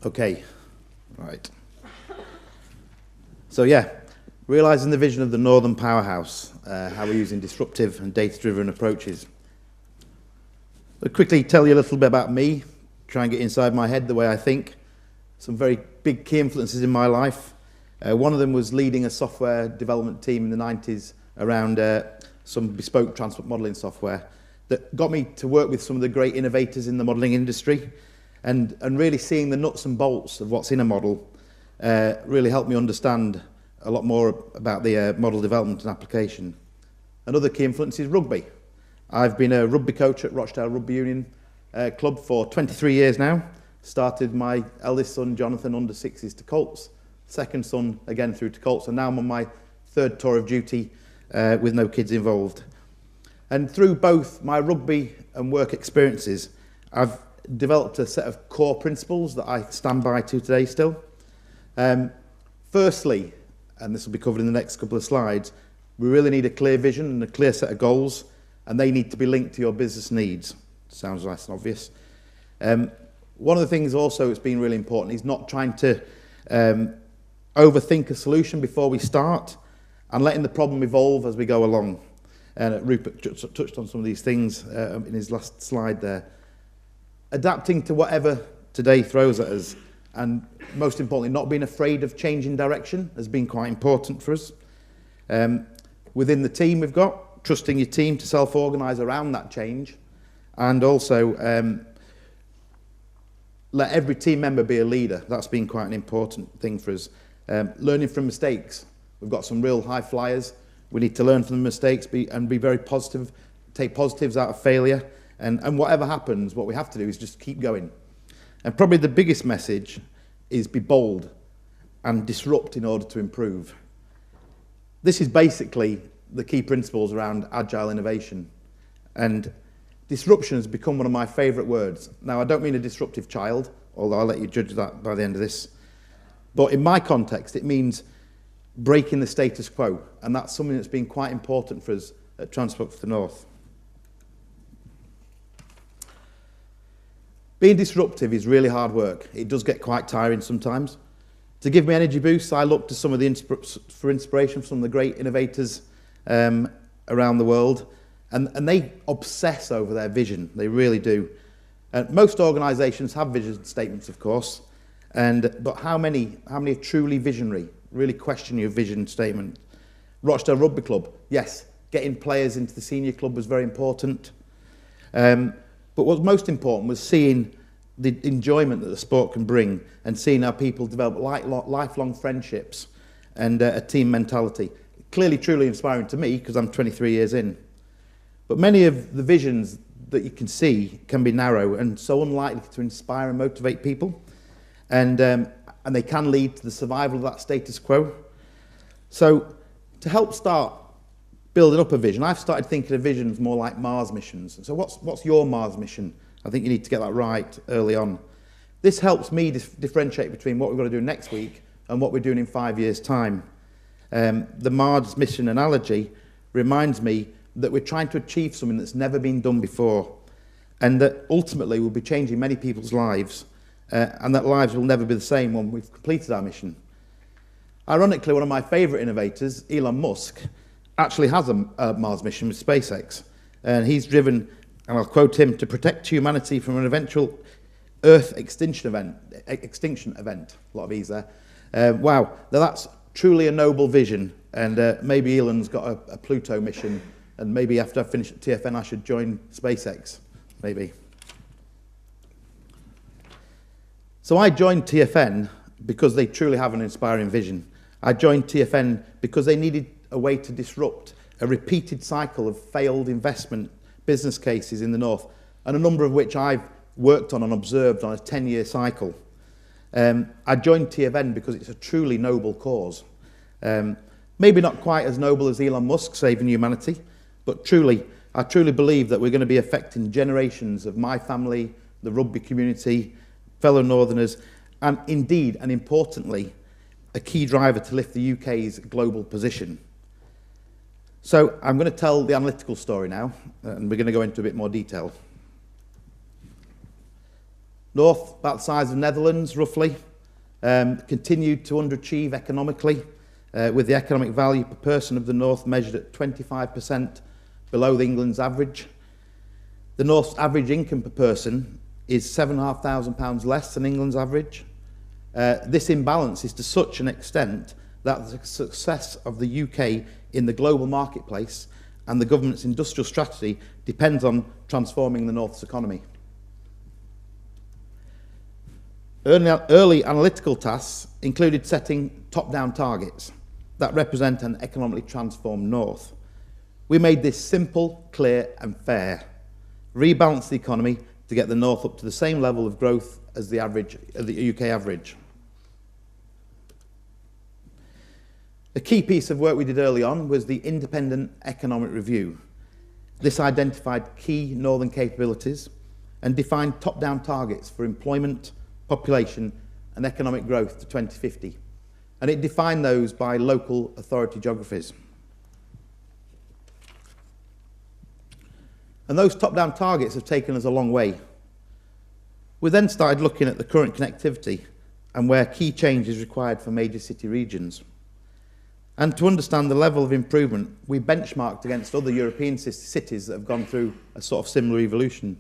Okay, right. So yeah, realising the vision of the Northern Powerhouse, how we're using disruptive and data-driven approaches. I'll quickly tell you a little bit about me, try and get inside my head the way I think. Some very big key influences in my life. One of them was leading a software development team in the 90s around some bespoke transport modelling software that got me to work with some of the great innovators in the modelling industry, and really seeing the nuts and bolts of what's in a model really helped me understand a lot more about the model development and application. Another key influence is rugby. I've been a rugby coach at Rochdale Rugby Union Club for 23 years now. Started my eldest son, Jonathan, under 6s to Colts. Second son, again through to Colts. And now I'm on my third tour of duty with no kids involved. And through both my rugby and work experiences, I've developed a set of core principles that I stand by to today still. Firstly, and this will be covered in the next couple of slides, we really need a clear vision and a clear set of goals, and they need to be linked to your business needs. Sounds nice and obvious. One of the things also that's been really important is not trying to overthink a solution before we start, and letting the problem evolve as we go along. And Rupert touched on some of these things in his last slide there. Adapting to whatever today throws at us, and most importantly, not being afraid of changing direction has been quite important for us. Within the team we've got, trusting your team to self-organise around that change, and also let every team member be a leader. That's been quite an important thing for us. Learning from mistakes. We've got some real high flyers. We need to learn from the mistakes and be very positive, take positives out of failure. And whatever happens, what we have to do is just keep going. And probably the biggest message is be bold and disrupt in order to improve. This is basically the key principles around agile innovation. And disruption has become one of my favourite words. Now, I don't mean a disruptive child, although I'll let you judge that by the end of this. But in my context, it means breaking the status quo. And that's something that's been quite important for us at Transport for the North. Being disruptive is really hard work. It does get quite tiring sometimes. To give me energy boosts, I look to some of the inspiration from some of the great innovators around the world, and they obsess over their vision. They really do. Most organisations have vision statements, of course, but how many are truly visionary? Really question your vision statement. Rochdale Rugby Club, yes, getting players into the senior club was very important. But what was most important was seeing the enjoyment that the sport can bring, and seeing how people develop lifelong friendships and a team mentality. Clearly, truly inspiring to me, because I'm 23 years in. But many of the visions that you can see can be narrow and so unlikely to inspire and motivate people. And they can lead to the survival of that status quo. So to help start building up a vision, I've started thinking of visions more like Mars missions. So what's your Mars mission? I think you need to get that right early on. This helps me differentiate between what we're going to do next week and what we're doing in 5 years' time. The Mars mission analogy reminds me that we're trying to achieve something that's never been done before, and that ultimately we'll be changing many people's lives, and that lives will never be the same when we've completed our mission. Ironically, one of my favourite innovators, Elon Musk, actually has a Mars mission with SpaceX, and he's driven, and I'll quote him, to protect humanity from an eventual Earth extinction event. A lot of E's there. Wow, now that's truly a noble vision, and maybe Elon's got a Pluto mission, and maybe after I finish at TFN I should join SpaceX, maybe. So I joined TFN because they truly have an inspiring vision. I joined TFN because they needed a way to disrupt a repeated cycle of failed investment business cases in the North, and a number of which I've worked on and observed on a 10-year cycle. I joined TFN because it's a truly noble cause. Maybe not quite as noble as Elon Musk saving humanity, but I truly believe that we're going to be affecting generations of my family, the rugby community, fellow Northerners, and indeed, and importantly, a key driver to lift the UK's global position. So I'm going to tell the analytical story now, and we're going to go into a bit more detail. North, about the size of the Netherlands, roughly, continued to underachieve economically, with the economic value per person of the North measured at 25% below the England's average. The North's average income per person is £7,500 less than England's average. This imbalance is to such an extent that the success of the UK in the global marketplace and the government's industrial strategy depends on transforming the North's economy. Early analytical tasks included setting top-down targets that represent an economically transformed North. We made this simple, clear and fair. Rebalance the economy to get the North up to the same level of growth as the UK average. A key piece of work we did early on was the independent economic review. This identified key northern capabilities and defined top-down targets for employment, population and economic growth to 2050. And it defined those by local authority geographies. And those top-down targets have taken us a long way. We then started looking at the current connectivity and where key change is required for major city regions. And to understand the level of improvement, we benchmarked against other European cities that have gone through a sort of similar evolution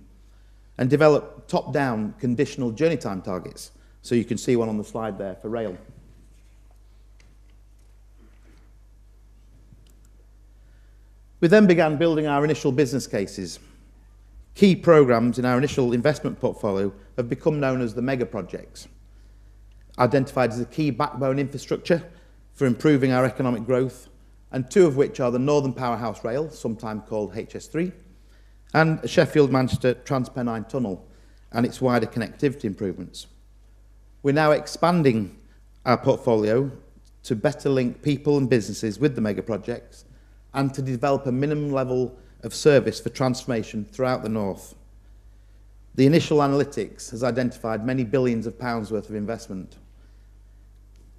and developed top-down conditional journey time targets. So you can see one on the slide there for rail. We then began building our initial business cases. Key programs in our initial investment portfolio have become known as the mega projects, identified as a key backbone infrastructure for improving our economic growth, and two of which are the Northern Powerhouse Rail, sometimes called HS3, and Sheffield-Manchester Transpennine Tunnel and its wider connectivity improvements. We're now expanding our portfolio to better link people and businesses with the mega projects and to develop a minimum level of service for transformation throughout the North. The initial analytics has identified many billions of pounds worth of investment.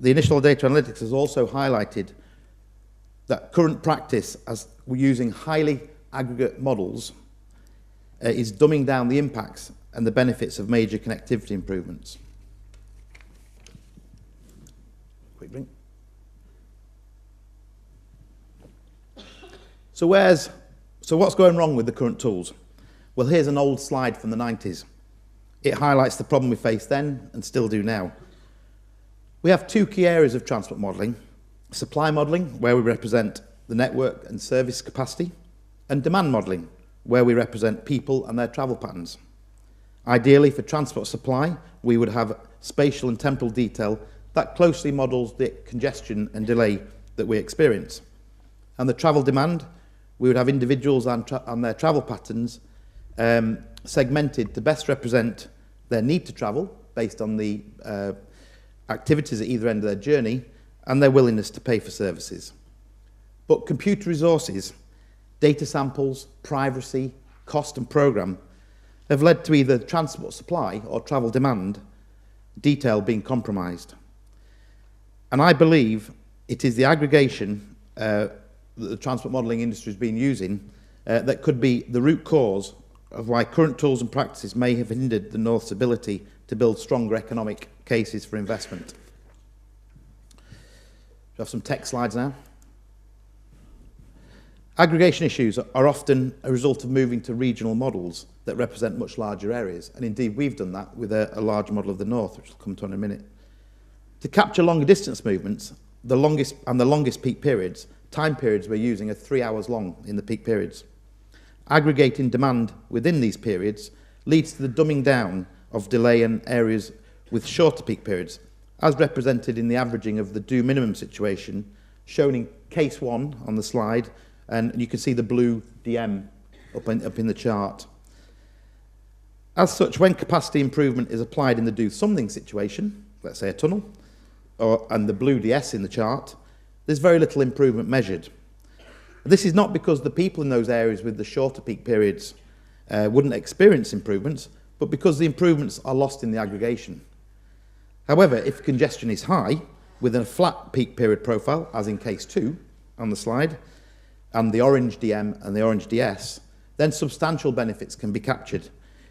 The initial data analytics has also highlighted that current practice as we're using highly aggregate models is dumbing down the impacts and the benefits of major connectivity improvements. Quick drink. So what's going wrong with the current tools? Well, here's an old slide from the 90s. It highlights the problem we faced then and still do now. We have two key areas of transport modelling: supply modelling, where we represent the network and service capacity, and demand modelling, where we represent people and their travel patterns. Ideally, for transport supply, we would have spatial and temporal detail that closely models the congestion and delay that we experience. And the travel demand, we would have individuals and their travel patterns segmented to best represent their need to travel based on the activities at either end of their journey and their willingness to pay for services. But computer resources, data samples, privacy, cost and programme have led to either transport supply or travel demand detail being compromised. And I believe it is the aggregation that the transport modelling industry has been using that could be the root cause of why current tools and practices may have hindered the North's ability to build stronger economic cases for investment. We have some text slides now. Aggregation issues are often a result of moving to regional models that represent much larger areas, and indeed we've done that with a large model of the North, which we'll come to in a minute. To capture longer distance movements, the longest peak periods, time periods we're using are 3 hours long in the peak periods. Aggregating demand within these periods leads to the dumbing down of delay in areas with shorter peak periods, as represented in the averaging of the do minimum situation, shown in case 1 on the slide, and you can see the blue DM up in the chart. As such, when capacity improvement is applied in the do something situation, let's say a tunnel, and the blue DS in the chart, there's very little improvement measured. This is not because the people in those areas with the shorter peak periods wouldn't experience improvements, but because the improvements are lost in the aggregation. However, if congestion is high, within a flat peak period profile, as in case 2 on the slide, and the orange DM and the orange DS, then substantial benefits can be captured,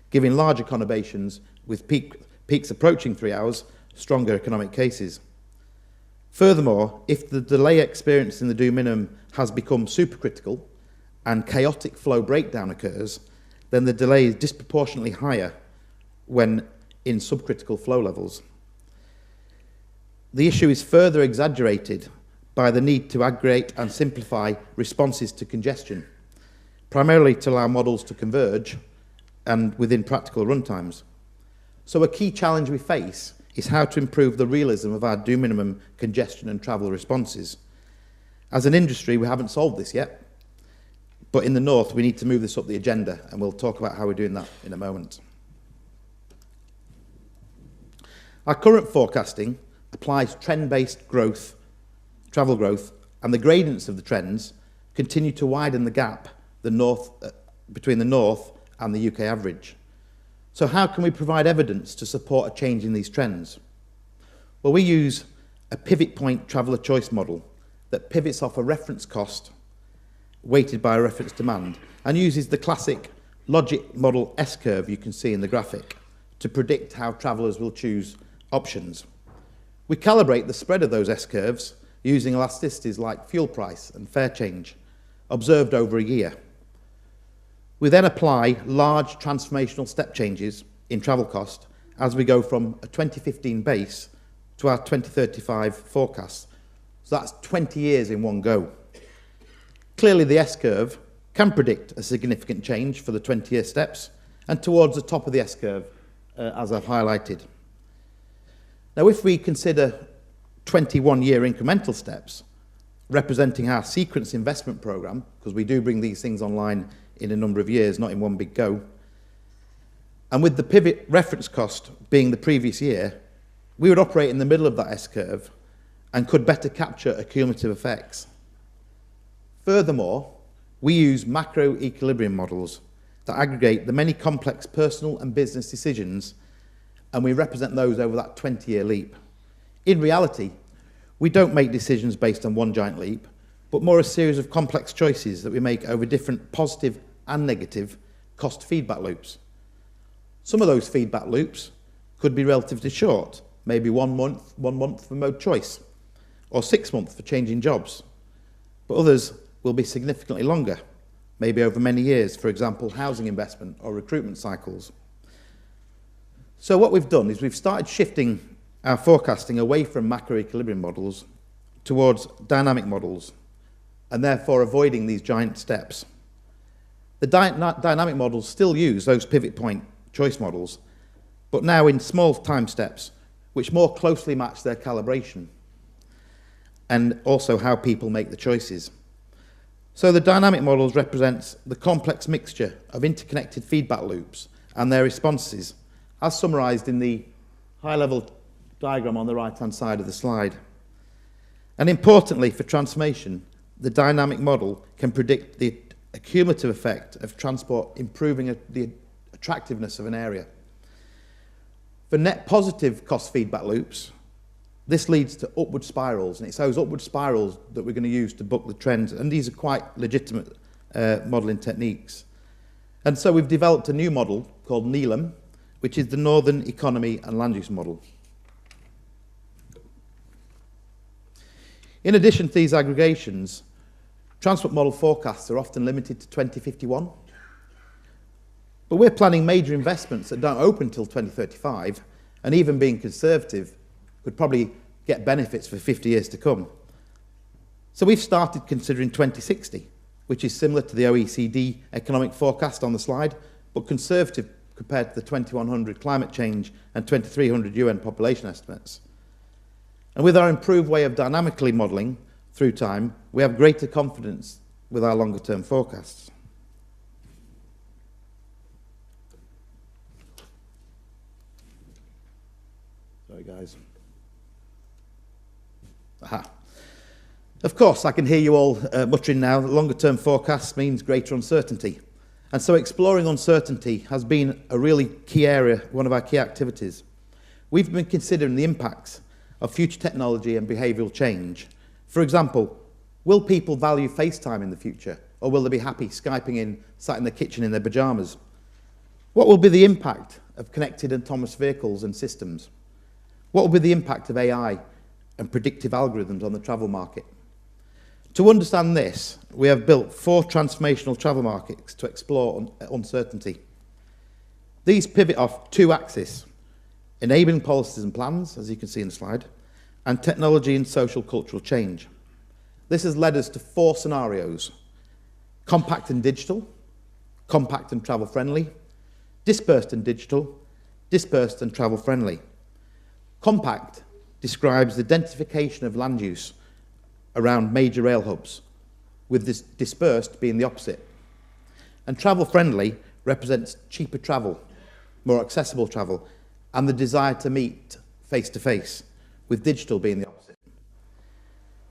giving larger conurbations with peaks approaching 3 hours, stronger economic cases. Furthermore, if the delay experienced in the do minimum has become supercritical and chaotic flow breakdown occurs, then the delay is disproportionately higher when in subcritical flow levels. The issue is further exaggerated by the need to aggregate and simplify responses to congestion, primarily to allow models to converge and within practical runtimes. So a key challenge we face is how to improve the realism of our do minimum congestion and travel responses. As an industry, we haven't solved this yet, but in the north, we need to move this up the agenda, and we'll talk about how we're doing that in a moment. Our current forecasting applies trend-based growth, travel growth, and the gradients of the trends continue to widen the gap between the north and the UK average. So how can we provide evidence to support a change in these trends? Well, we use a pivot point traveller choice model that pivots off a reference cost weighted by a reference demand and uses the classic logic model S-curve you can see in the graphic to predict how travellers will choose options. We calibrate the spread of those S-curves using elasticities like fuel price and fare change observed over a year. We then apply large transformational step changes in travel cost as we go from a 2015 base to our 2035 forecast. So that's 20 years in one go. Clearly the S-curve can predict a significant change for the 20-year steps and towards the top of the S-curve, as I've highlighted. Now, if we consider 21-year incremental steps representing our sequence investment program, because we do bring these things online in a number of years, not in one big go, and with the pivot reference cost being the previous year, we would operate in the middle of that S-curve and could better capture accumulative effects. Furthermore, we use macro equilibrium models that aggregate the many complex personal and business decisions, and we represent those over that 20-year leap. In reality, we don't make decisions based on one giant leap, but more a series of complex choices that we make over different positive and negative cost feedback loops. Some of those feedback loops could be relatively short, maybe 1 month for mode choice, or 6 months for changing jobs. But others will be significantly longer, maybe over many years, for example, housing investment or recruitment cycles. So what we've done is we've started shifting our forecasting away from macro equilibrium models towards dynamic models, and therefore avoiding these giant steps. The dynamic models still use those pivot point choice models, but now in small time steps, which more closely match their calibration, and also how people make the choices. So the dynamic models represents the complex mixture of interconnected feedback loops and their responses, as summarised in the high-level diagram on the right-hand side of the slide. And importantly for transformation, the dynamic model can predict the cumulative effect of transport improving the attractiveness of an area. For net positive cost feedback loops, this leads to upward spirals, and it's those upward spirals that we're going to use to book the trends, and these are quite legitimate modelling techniques. And so we've developed a new model called NELAM, which is the Northern Economy and Land Use Model. In addition to these aggregations, transport model forecasts are often limited to 2051. But we're planning major investments that don't open until 2035, and even being conservative, could probably get benefits for 50 years to come. So we've started considering 2060, which is similar to the OECD economic forecast on the slide, but conservative compared to the 2100 climate change and 2300 UN population estimates. And with our improved way of dynamically modelling through time, we have greater confidence with our longer term forecasts. Sorry guys. Aha. Of course, I can hear you all muttering now that longer term forecasts means greater uncertainty. And so exploring uncertainty has been a really key area, one of our key activities. We've been considering the impacts of future technology and behavioural change. For example, will people value FaceTime in the future, or will they be happy Skyping in, sat in the kitchen in their pyjamas? What will be the impact of connected autonomous vehicles and systems? What will be the impact of AI and predictive algorithms on the travel market? To understand this, we have built 4 transformational travel markets to explore uncertainty. These pivot off 2 axes, enabling policies and plans, as you can see in the slide, and technology and social cultural change. This has led us to 4 scenarios: compact and digital, compact and travel friendly, dispersed and digital, dispersed and travel friendly. Compact describes the densification of land use around major rail hubs, with this dispersed being the opposite. And travel friendly represents cheaper travel, more accessible travel, and the desire to meet face to face, with digital being the opposite.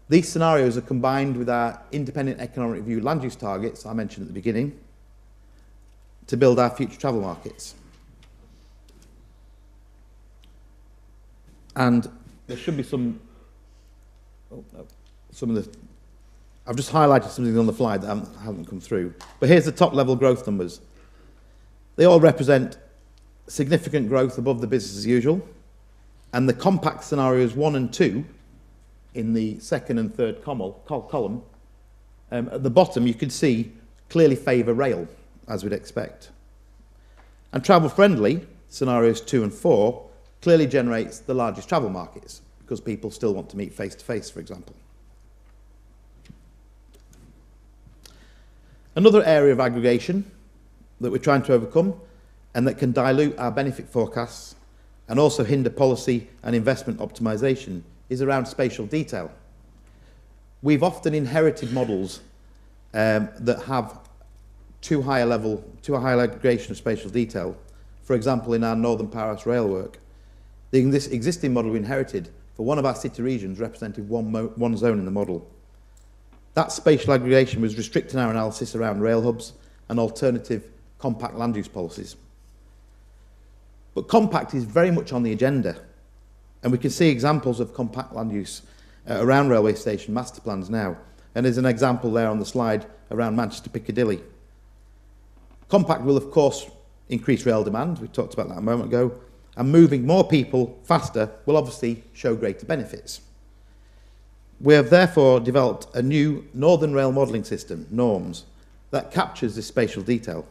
These scenarios are combined with our independent economic review land use targets I mentioned at the beginning to build our future travel markets. And there should be some of the, I've just highlighted something on the slide that haven't come through. But here's the top level growth numbers. They all represent significant growth above the business as usual. And the compact scenarios 1 and 2 in the second and third column, at the bottom you can see clearly favour rail, as we'd expect. And travel friendly scenarios 2 and 4 clearly generates the largest travel markets because people still want to meet face to face, for example. Another area of aggregation that we're trying to overcome and that can dilute our benefit forecasts and also hinder policy and investment optimisation is around spatial detail. We've often inherited models that have too high aggregation of spatial detail. For example, in our Northern Powerhouse rail work, this existing model we inherited for one of our city regions represented one zone in the model. That spatial aggregation was restricting our analysis around rail hubs and alternative compact land use policies. But compact is very much on the agenda, and we can see examples of compact land use around railway station master plans now, and there's an example there on the slide around Manchester Piccadilly. Compact will of course increase rail demand, we talked about that a moment ago, and moving more people faster will obviously show greater benefits. We have therefore developed a new Northern Rail modelling system, NORMS, that captures this spatial detail.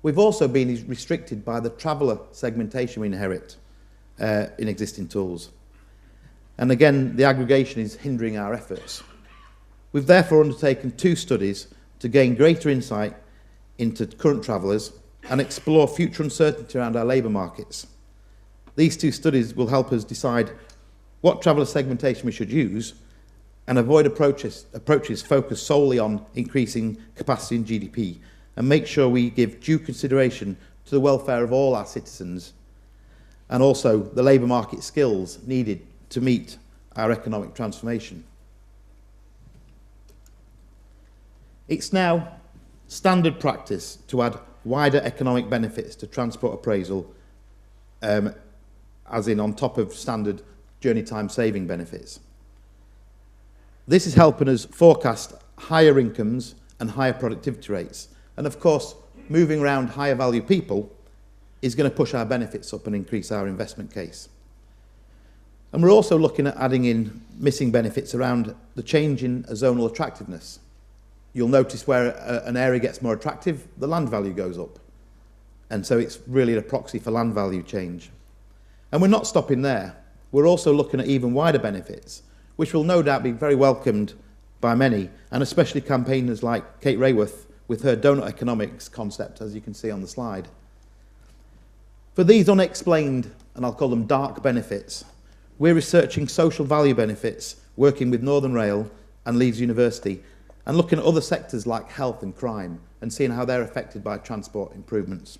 We've also been restricted by the traveller segmentation we inherit in existing tools. And again, the aggregation is hindering our efforts. We've therefore undertaken 2 studies to gain greater insight into current travellers and explore future uncertainty around our labour markets. These 2 studies will help us decide what traveller segmentation we should use and avoid approaches focused solely on increasing capacity and GDP, and make sure we give due consideration to the welfare of all our citizens and also the labour market skills needed to meet our economic transformation. It's now standard practice to add wider economic benefits to transport appraisal, as in on top of standard journey time saving benefits. This is helping us forecast higher incomes and higher productivity rates. And of course, moving around higher value people is going to push our benefits up and increase our investment case. And we're also looking at adding in missing benefits around the change in zonal attractiveness. You'll notice where an area gets more attractive, the land value goes up. And so it's really a proxy for land value change. And we're not stopping there. We're also looking at even wider benefits, which will no doubt be very welcomed by many, and especially campaigners like Kate Rayworth with her donut economics concept, as you can see on the slide. For these unexplained, and I'll call them dark benefits, we're researching social value benefits, working with Northern Rail and Leeds University, and looking at other sectors like health and crime, and seeing how they're affected by transport improvements.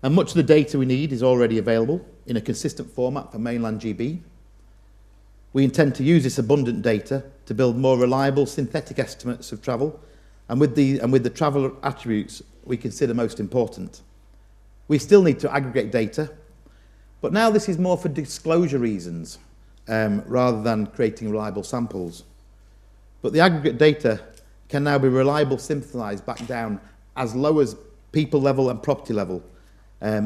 And much of the data we need is already available in a consistent format for mainland GB. We intend to use this abundant data to build more reliable synthetic estimates of travel, and with the travel attributes we consider most important. We still need to aggregate data, but now this is more for disclosure reasons rather than creating reliable samples. But the aggregate data can now be reliably synthesised back down as low as people level and property level,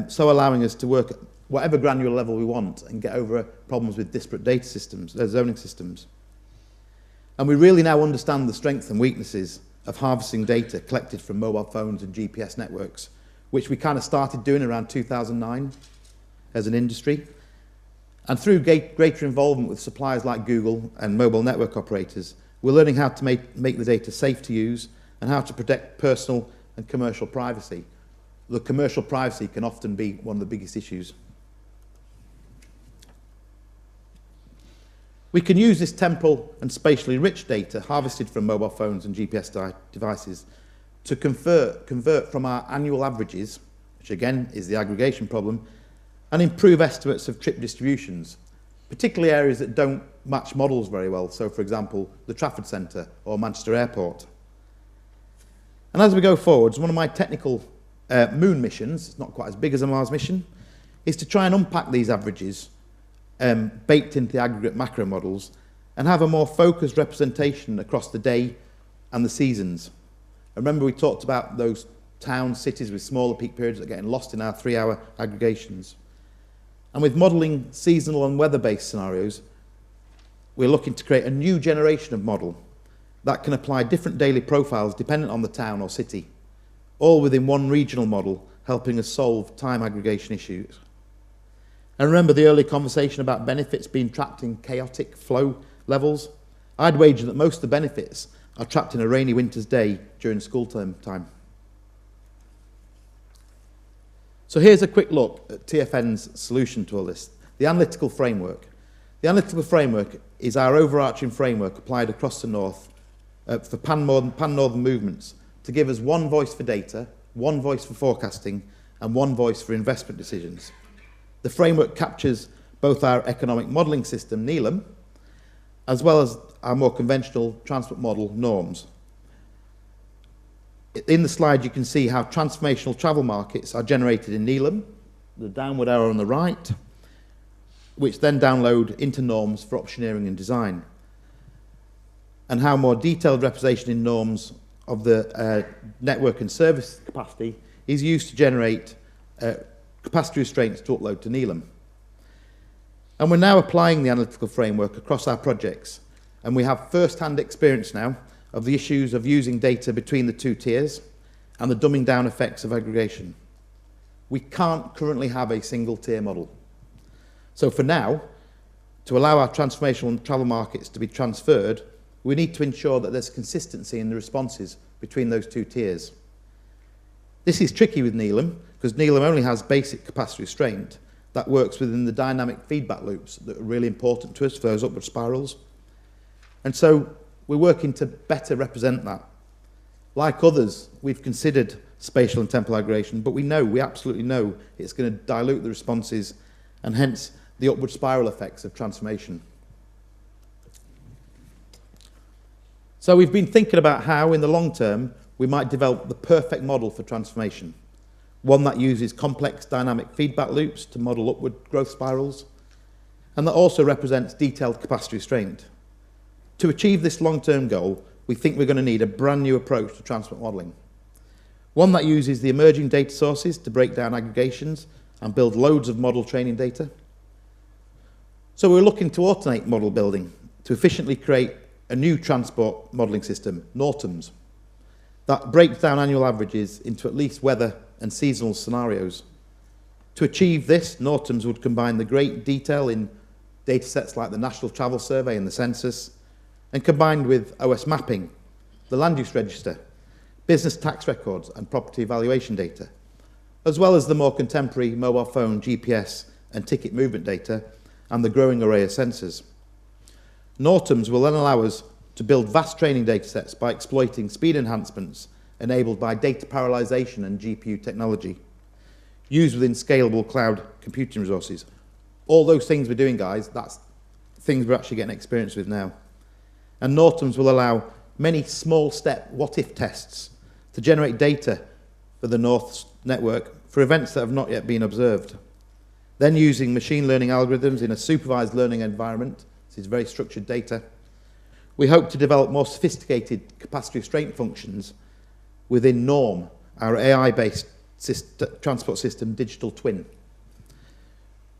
so allowing us to work at whatever granular level we want and get over problems with disparate data systems, zoning systems. And we really now understand the strengths and weaknesses of harvesting data collected from mobile phones and GPS networks, which we kind of started doing around 2009 as an industry. And through greater involvement with suppliers like Google and mobile network operators, we're learning how to make the data safe to use and how to protect personal and commercial privacy. The commercial privacy can often be one of the biggest issues. We can use this temporal and spatially rich data harvested from mobile phones and GPS devices to convert from our annual averages, which again is the aggregation problem, and improve estimates of trip distributions, particularly areas that don't match models very well. So, for example, the Trafford Centre or Manchester Airport. And as we go forwards, one of my technical moon missions, it's not quite as big as a Mars mission, is to try and unpack these averages baked into the aggregate macro models and have a more focused representation across the day and the seasons. Remember, we talked about those towns, cities with smaller peak periods that are getting lost in our 3-hour aggregations. And with modelling seasonal and weather-based scenarios, we're looking to create a new generation of model that can apply different daily profiles dependent on the town or city, all within one regional model, helping us solve time aggregation issues. And remember the early conversation about benefits being trapped in chaotic flow levels? I'd wager that most of the benefits are trapped in a rainy winter's day during school term time. So here's a quick look at TFN's solution to all this, the analytical framework. The analytical framework is our overarching framework applied across the north for pan-northern movements to give us one voice for data, one voice for forecasting, and one voice for investment decisions. The framework captures both our economic modelling system, NELM, as well as our more conventional transport model, norms. In the slide, you can see how transformational travel markets are generated in NELM, the downward arrow on the right, which then download into norms for optioneering and design, and how more detailed representation in norms of the network and service capacity is used to generate capacity restraints to upload to NELM. And we're now applying the analytical framework across our projects, and we have first-hand experience now of the issues of using data between the two tiers and the dumbing down effects of aggregation. We can't currently have a single tier model. So for now, to allow our transformational and travel markets to be transferred, we need to ensure that there's consistency in the responses between those two tiers. This is tricky with NELM, because NELM only has basic capacity restraint that works within the dynamic feedback loops that are really important to us for those upward spirals. And so we're working to better represent that. Like others, we've considered spatial and temporal aggregation, but we absolutely know it's going to dilute the responses and hence the upward spiral effects of transformation. So we've been thinking about how, in the long term, we might develop the perfect model for transformation, one that uses complex dynamic feedback loops to model upward growth spirals, and that also represents detailed capacity restraint. To achieve this long-term goal, we think we're going to need a brand new approach to transport modelling, one that uses the emerging data sources to break down aggregations and build loads of model training data. So we're looking to automate model building to efficiently create a new transport modelling system, NORTMS, that breaks down annual averages into at least weather and seasonal scenarios. To achieve this, NORTMS would combine the great detail in data sets like the National Travel Survey and the Census, and combined with OS mapping, the land use register, business tax records and property evaluation data, as well as the more contemporary mobile phone, GPS and ticket movement data and the growing array of sensors. NORTMS will then allow us to build vast training data sets by exploiting speed enhancements enabled by data parallelization and GPU technology, used within scalable cloud computing resources. All those things we're doing, guys, that's things we're actually getting experience with now. And NORTMS will allow many small step what-if tests to generate data for the North network for events that have not yet been observed. Then using machine learning algorithms in a supervised learning environment, this is very structured data, we hope to develop more sophisticated capacity restraint functions within norm our AI-based transport system digital twin.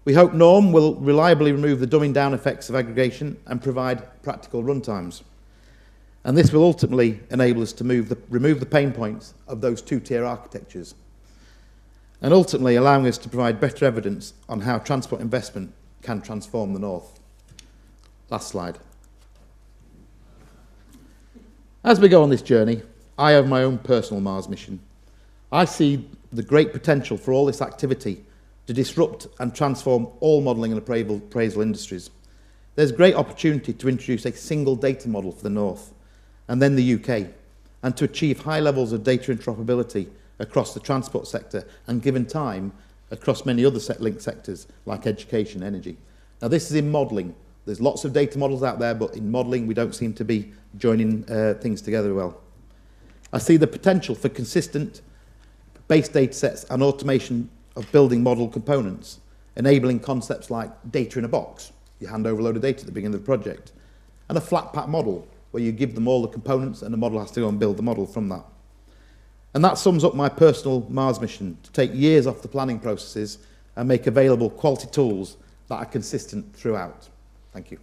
We hope Norm will reliably remove the dumbing down effects of aggregation and provide practical runtimes. And this will ultimately enable us to remove the pain points of those two-tier architectures, and ultimately allowing us to provide better evidence on how transport investment can transform the North. Last slide. As we go on this journey, I have my own personal Mars mission. I see the great potential for all this activity to disrupt and transform all modelling and appraisal industries. There's great opportunity to introduce a single data model for the North, and then the UK, and to achieve high levels of data interoperability across the transport sector, and given time, across many other linked sectors like education and energy. Now this is in modelling. There's lots of data models out there, but in modelling we don't seem to be joining things together well. I see the potential for consistent base data sets and automation of building model components, enabling concepts like data in a box. You hand over a load of data at the beginning of the project, and a flat pack model where you give them all the components and the model has to go and build the model from that. And that sums up my personal Mars mission, to take years off the planning processes and make available quality tools that are consistent throughout. Thank you.